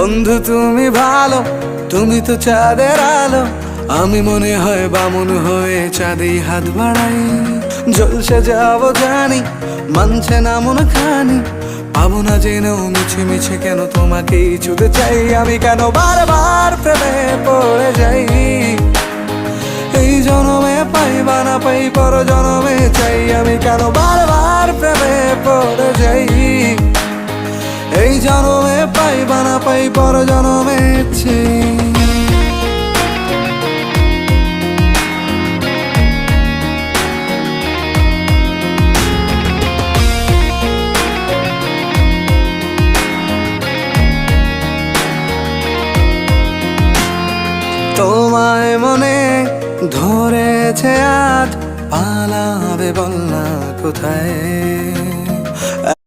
বন্ধু তুমি ভালো, তুমি তো চাঁদের আলো। আমি মনে হয় বামুন হয়ে চাঁদে হাত বাড়াই। জলসে যাবো জানি, মানছে না মন খানি। পাবো না জেনেও মিছে মিছে কেন তোমাকেই ছুতে চাই। আমি কেন বারবার প্রেমে পড়ে যাই। এই জনমে পাই বা না পাই, পর জনমে চাই। আমি কেন বারবার প্রেমে পড়ে যাই। এই জনমে পাই বা না পাই, পর জনমে চাই। তোমায় মনে ধরেছে আজ, পালাবে বল না কোথায়।